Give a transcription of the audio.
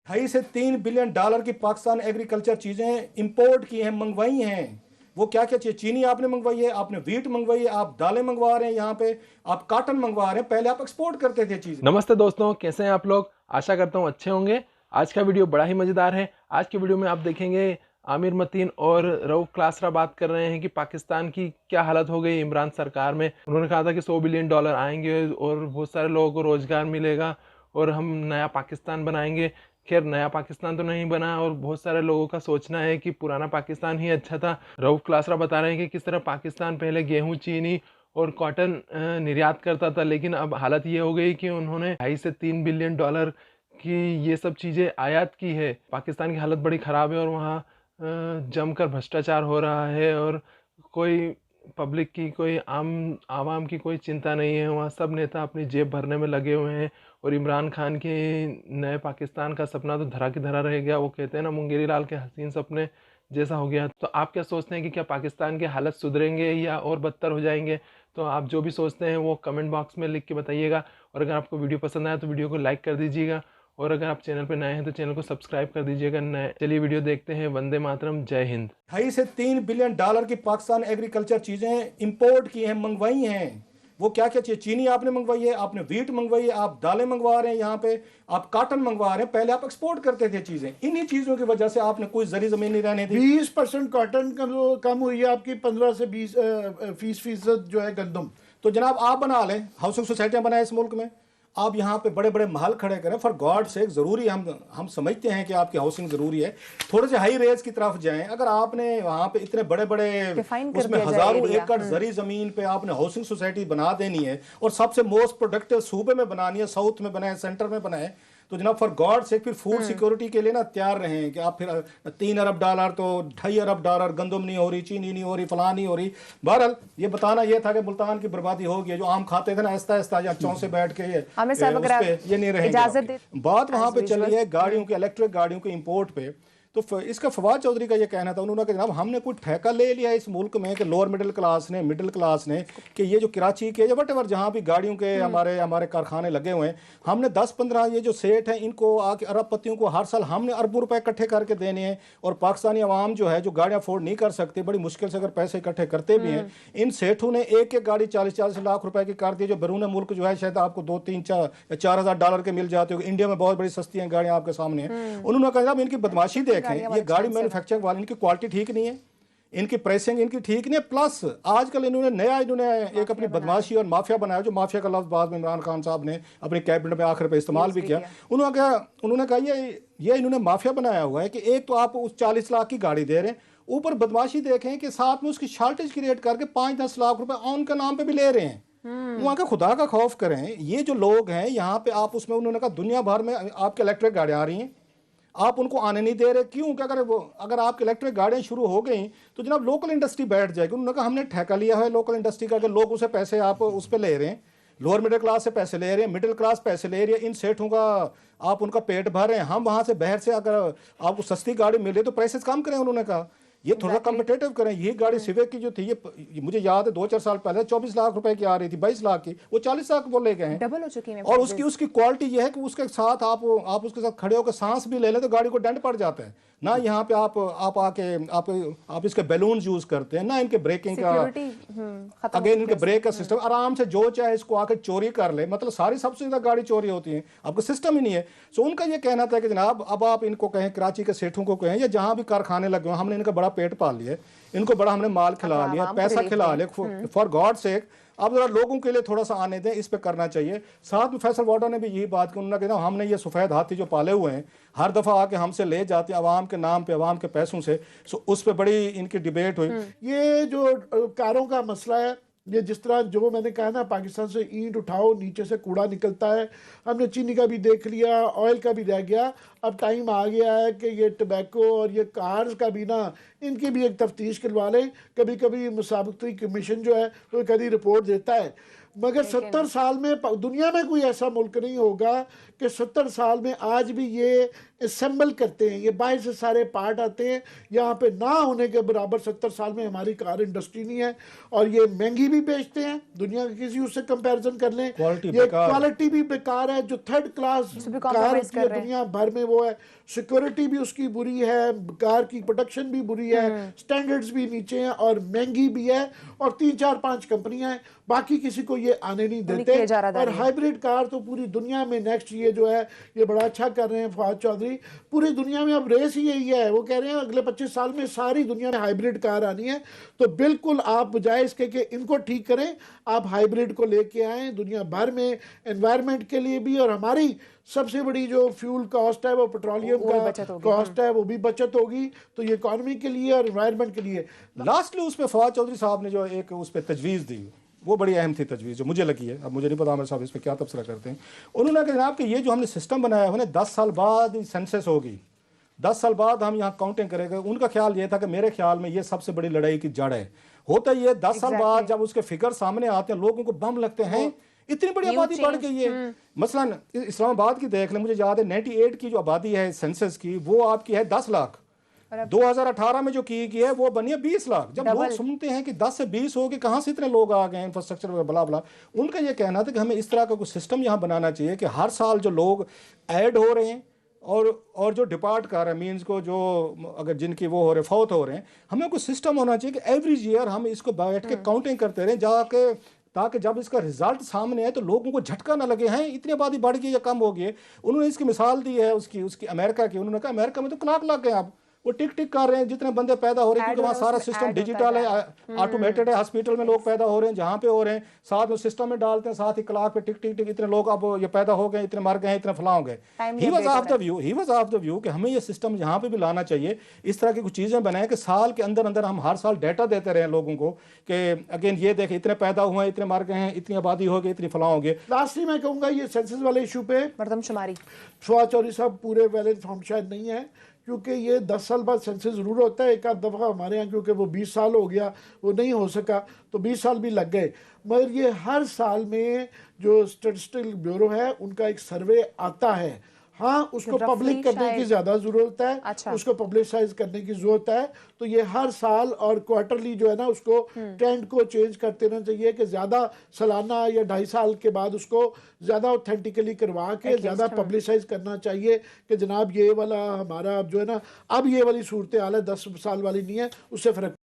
$2.5 से $3 बिलियन की पाकिस्तान एग्रीकल्चर चीजें इंपोर्ट की हैं, मंगवाई हैं। वो क्या क्या चाहिए, चीनी आपने मंगवाई है, आपने वीट मंगवाई है, आप दालें मंगवा रहे हैं, यहाँ पे आप काटन मंगवा रहे हैं। पहले आप एक्सपोर्ट करते थे चीजें। नमस्ते दोस्तों, कैसे हैं आप लोग। आशा करता हूँ अच्छे होंगे। आज का वीडियो बड़ा ही मज़ेदार है। आज के वीडियो में आप देखेंगे आमिर मतीन और रऊफ क्लासरा बात कर रहे हैं कि पाकिस्तान की क्या हालत हो गई इमरान सरकार में। उन्होंने कहा था कि $100 बिलियन आएंगे और बहुत सारे लोगों को रोज़गार मिलेगा और हम नया पाकिस्तान बनाएंगे। खैर, नया पाकिस्तान तो नहीं बना और बहुत सारे लोगों का सोचना है कि पुराना पाकिस्तान ही अच्छा था। रऊफ क्लासरा बता रहे हैं कि किस तरह पाकिस्तान पहले गेहूँ, चीनी और कॉटन निर्यात करता था, लेकिन अब हालत ये हो गई कि उन्होंने $2.5 से $3 बिलियन की ये सब चीज़ें आयात की है। पाकिस्तान की हालत बड़ी ख़राब है और वहाँ जमकर भ्रष्टाचार हो रहा है और कोई पब्लिक की, कोई आवाम की कोई चिंता नहीं है। वहाँ सब नेता अपनी जेब भरने में लगे हुए हैं और इमरान खान के नए पाकिस्तान का सपना तो धरा की धरा रह गया। वो कहते हैं ना, मुंगेरी लाल के हसीन सपने जैसा हो गया। तो आप क्या सोचते हैं कि क्या पाकिस्तान के हालत सुधरेंगे या और बदतर हो जाएंगे? तो आप जो भी सोचते हैं वो कमेंट बॉक्स में लिख के बताइएगा। और अगर आपको वीडियो पसंद आया तो वीडियो को लाइक कर दीजिएगा और अगर आप चैनल पर नए हैं तो चैनल को सब्सक्राइब कर दीजिएगा। नए चलिए वीडियो देखते हैं। वंदे मातरम, जय हिंद। $2.5 से $3 बिलियन की पाकिस्तान एग्रीकल्चर चीजें इंपोर्ट की हैं, मंगवाई हैं। वो क्या क्या चाहिए, चीनी आपने मंगवाई है, आपने वीट मंगवाई है, आप दालें मंगवा रहे हैं, यहाँ पे आप काटन मंगवा रहे हैं। पहले आप एक्सपोर्ट करते थे चीजें। इन्हीं चीजों की वजह से आपने कोई जरी जमीन नहीं रहने दी। 20% कॉटन कम हुई है आपकी, 15 से 20% जो है गंदम। तो जनाब आप बना लें, हाउसिंग सोसाइटियां बनाए इस मुल्क में, आप यहाँ पे बड़े बड़े महल खड़े करें। फॉर गॉड सेक, जरूरी हम समझते हैं कि आपकी हाउसिंग जरूरी है, थोड़े से हाई रेज की तरफ जाएं। अगर आपने वहाँ पे इतने बड़े बड़े उसमें हजारों एकड़ जरी जमीन पे आपने हाउसिंग सोसाइटी बना देनी है और सबसे मोस्ट प्रोडक्टिव सूबे में बनानी है, साउथ में बनाए, सेंटर में बनाए, तो जनाब फॉर गॉड से फिर फूड सिक्योरिटी के लिए ना तैयार रहें कि आप फिर $3 अरब तो $2.5 अरब गंदम नहीं हो रही, चीनी नहीं हो रही, फलां नहीं हो रही। बहरहाल ये बताना ये था कि मुल्तान की बर्बादी हो गई। जो आम खाते थे ना आहिस्ता आहिस्ता या चौं से बैठ के ये नहीं रहेंगे। बात वहाँ पे चली है गाड़ियों की, इलेक्ट्रिक गाड़ियों के इंपोर्ट पे। तो इसका फवाद चौधरी का ये कहना था, उन्होंने कहा जनाब हमने कोई ठेका ले लिया इस मुल्क में कि लोअर मिडिल क्लास ने कि ये जो कराची के या वटेवर जहाँ भी गाड़ियों के हमारे कारखाने लगे हुए हैं, हमने 10-15 ये जो सेठ हैं इनको आके अरबपतियों को हर साल हमने अरबों रुपए इकट्ठे करके देने हैं। और पाकिस्तानी अवाम जो है, जो गाड़ियाँ अफोर्ड नहीं कर सकती, बड़ी मुश्किल से अगर पैसे इकट्ठे करते भी हैं, इन सेठों ने एक एक गाड़ी 40-40 लाख रुपए की कर दी। जो बैरून मुल्क जो है शायद आपको $2-3-4 के मिल जाते हो। इंडिया में बहुत बड़ी सस्ती हैं गाड़ियाँ आपके सामने हैं। उन्होंने कहा इनकी बदमाशी देखें, ये गाड़ी मैन्युफैक्चरिंग वाले, इनकी क्वालिटी ठीक नहीं है, इनकी प्राइसिंग इनकी ठीक नहीं है। प्लस आजकल इन्होंने एक अपनी बदमाशी और माफिया बनाया, जो माफिया का लफ्ज बाद में इमरान खान साहब ने अपनी कैबिनेट में आखिर पे इस्तेमाल भी किया। उन्होंने कहा ये इन्होंने माफिया बनाया हुआ है कि एक तो आप उस 40 लाख की गाड़ी दे रहे हैं, ऊपर बदमाशी देखें कि साथ में उसकी शॉर्टेज क्रिएट करके 5-10 लाख रुपए ऑन के नाम पे भी ले रहे हैं। वहाँ का खुदा का खौफ करें। ये जो लोग हैं यहाँ पे, आप उसमें उन्होंने कहा दुनिया भर में आपके इलेक्ट्रिक गाड़ियाँ आ रही हैं, आप उनको आने नहीं दे रहे। क्यों? कि अगर आपकी इलेक्ट्रिक गाड़ियाँ शुरू हो गई तो जनाब लोकल इंडस्ट्री बैठ जाएगी। उन्होंने कहा हमने ठेका लिया है लोकल इंडस्ट्री का, अगर लोग उसे पैसे आप उस पर ले रहे हैं, लोअर मिडिल क्लास से पैसे ले रहे हैं, मिडिल क्लास पैसे ले रही है, इन सेठों का आप उनका पेट भर रहे हैं। हम वहाँ से बाहर से अगर आपको सस्ती गाड़ी मिल रही है तो प्राइसेस कम करें। उन्होंने कहा ये थोड़ा कम्पिटेटिव करें। ये गाड़ी सिविक की जो थी, ये मुझे याद है 2-4 साल पहले 24 लाख रुपए की आ रही थी, 22 लाख की, वो 40 लाख वो ले गए हैं, डबल हो चुकी है। और उसकी क्वालिटी ये है कि उसके साथ आप उसके साथ खड़े होकर सांस भी ले लें तो गाड़ी को डेंट पड़ जाता है ना। यहाँ पे आप आके आप इसके बैलून यूज करते हैं ना, इनके ब्रेकिंग का अगेन इनके ब्रेक का सिस्टम आराम से जो चाहे इसको आके चोरी कर ले। मतलब सारी सबसे ज्यादा गाड़ी चोरी होती है, आपका सिस्टम ही नहीं है। सो उनका ये कहना था कि जनाब अब आप इनको कहें, कराची के सेठों को कहें या जहाँ भी कारखाने लगे हुए, हमने इनका बड़ा पेट पाल लिया, इनको बड़ा हमने माल खिला लिया, पैसा खिला लिया। फॉर गॉड सेक अब जरा लोगों के लिए थोड़ा सा आने दें, इस पे करना चाहिए। साथ में फैसल वाडा ने भी यही बात की, उन्होंने कहा हमने ये सफ़ेद हाथी जो पाले हुए हैं हर दफ़ा आके हमसे ले जाते हैं अवाम के नाम पे, अवाम के पैसों से। सो उस पर बड़ी इनकी डिबेट हुई। ये जो कारों का मसला है, ये जिस तरह जो मैंने कहा ना, पाकिस्तान से ईंट उठाओ नीचे से कूड़ा निकलता है। हमने चीनी का भी देख लिया, ऑयल का भी रह गया। अब टाइम आ गया है कि ये टबैको और ये कार्स का भी ना, इनकी भी एक तफ्तीश करवा लें। कभी कभी मुसाबकती कमीशन जो है वो कभी रिपोर्ट देता है। मगर 70 साल में दुनिया में कोई ऐसा मुल्क नहीं होगा कि 70 साल में आज भी ये असेंबल करते हैं, ये बाहर से सारे पार्ट आते हैं, यहाँ पे ना होने के बराबर 70 साल में हमारी कार इंडस्ट्री नहीं है। और ये महंगी भी बेचते हैं, दुनिया के किसी उससे कंपैरिजन कर लें, ये क्वालिटी भी बेकार है। जो थर्ड क्लास कार होती है दुनिया भर में वो है, सिक्योरिटी भी उसकी बुरी है, कार की प्रोटेक्शन भी बुरी है, स्टैंडर्ड्स भी नीचे हैं और महंगी भी है। और 3-4-5 कंपनियां हैं, बाकी किसी को ये आने नहीं देते। और हाइब्रिड कार तो पूरी दुनिया में नेक्स्ट ये जो है ये बड़ा अच्छा कर रहे हैं फवाद चौधरी, पूरी दुनिया में अब रेस ही यही है। वो कह रहे हैं अगले 25 साल में सारी दुनिया में हाइब्रिड कार आनी है। तो बिल्कुल आप बजाय इसके कि इनको ठीक करें, आप हाइब्रिड को लेके आएँ। दुनिया भर में एनवायरनमेंट के लिए भी, और हमारी सबसे बड़ी जो फ्यूल कॉस्ट है वो पेट्रोलियम का कॉस्ट है, वो भी बचत होगी। तो ये इकोनॉमी के लिए और एनवायरनमेंट के लिए। लास्टली उस पर फवाद चौधरी साहब ने जो एक उस पर तजवीज़ दी, वो बड़ी अहम थी तजवीज़, जो मुझे लगी है। अब मुझे नहीं पता आमिर साहब इस पर क्या तबसरा करते हैं। उन्होंने कहा जनाब कि ये जो हमने सिस्टम बनाया है ना, 10 साल बाद सेंसस होगी, 10 साल बाद हम यहाँ काउंटिंग करेंगे। उनका ख्याल ये था कि मेरे ख्याल में ये सबसे बड़ी लड़ाई की जड़ है। होता ये 10 साल बाद जब उसके फिगर सामने आते हैं, लोगों को बम लगते हैं, इतनी बड़ी आबादी बढ़ गई है। मसलन इस्लामाबाद की देख लें, मुझे याद है 98 की जो आबादी है सेंसस की, वो आपकी है 10 लाख। 2018 में जो की है वो बनी है 20 लाख। जब लोग सुनते हैं कि 10 से 20 हो गए, कहाँ से इतने लोग आ गए, इंफ्रास्ट्रक्चर बला बला, उनका ये कहना था कि हमें इस तरह का कुछ सिस्टम यहाँ बनाना चाहिए कि हर साल जो लोग ऐड हो रहे हैं और जो डिपार्ट कर रहे हैं, मीन्स को जो अगर जिनकी वो हो रहे फौत हो रहे हैं, हमें कुछ सिस्टम होना चाहिए कि एवरी ईयर हम इसको बैठ के काउंटिंग करते रहें जाके, ताकि जब इसका रिजल्ट सामने आए तो लोगों को झटका ना लगे हैं इतनी आबादी बढ़ गई या कम हो गई है। उन्होंने इसकी मिसाल दी है उसकी अमेरिका की। उन्होंने कहा अमेरिका में तो क्लॉक लग गए, अब वो टिक टिक कर रहे हैं जितने बंदे पैदा हो रहे हैं, क्योंकि वहाँ सारा सिस्टम डिजिटल है, ऑटोमेटेड है। हॉस्पिटल में लोग पैदा हो रहे हैं, जहाँ पे हो रहे हैं साथ में सिस्टम में डालते हैं, साथ ही क्लॉक पे टिक टिक टिक, इतने लोग अब ये पैदा हो गए, इतने मर गए, इतने फला हो गए। He was of the view कि हमें ये सिस्टम यहाँ पे भी लाना चाहिए। इस तरह की कुछ चीज़ें बनाएं कि साल के अंदर अंदर हम हर साल डाटा देते रहे लोगों को कि अगेन ये देखें इतने पैदा हुए हैं, इतने मर गए हैं, इतनी आबादी हो गई, इतनी फला हो गई। लास्टली मैं कहूँगा ये सेंसस वाले इशू पे मरदमशुमारी फवाद चौधरी साहब पूरे वेल इन्फॉर्म्ड शायद नहीं है, क्योंकि ये 10 साल बाद सेंसस ज़रूर होता है। एक आध दफ़ा हमारे यहाँ क्योंकि वो 20 साल हो गया, वो नहीं हो सका, तो 20 साल भी लग गए। मगर ये हर साल में जो स्टैटिस्टिकल ब्यूरो है उनका एक सर्वे आता है। हाँ, उसको पब्लिक करने की ज़्यादा ज़रूरत है। अच्छा। उसको पब्लिसाइज करने की ज़रूरत है। तो ये हर साल और क्वार्टरली जो है ना, उसको ट्रेंड को चेंज करते रहना चाहिए कि ज़्यादा सालाना या 2.5 साल के बाद उसको ज़्यादा ऑथेंटिकली करवा के ज़्यादा पब्लिसाइज करना चाहिए कि जनाब ये वाला हमारा जो है ना, अब ये वाली सूरत हाल है, 10 साल वाली नहीं है, उससे फ़र्क